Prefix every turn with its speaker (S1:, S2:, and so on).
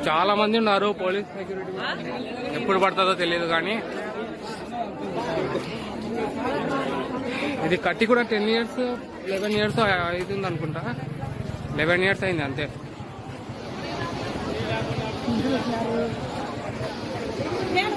S1: చాలా మంది ఉన్నారు పోలీస్ సెక్యూరిటీ. ఎప్పుడు పడుతుందో తెలియదు కానీ ఇది కట్టి కూడా 10 years 11 years అవుతుంది అనుకుంటా. 11 years అయింది అంతే.
S2: నేను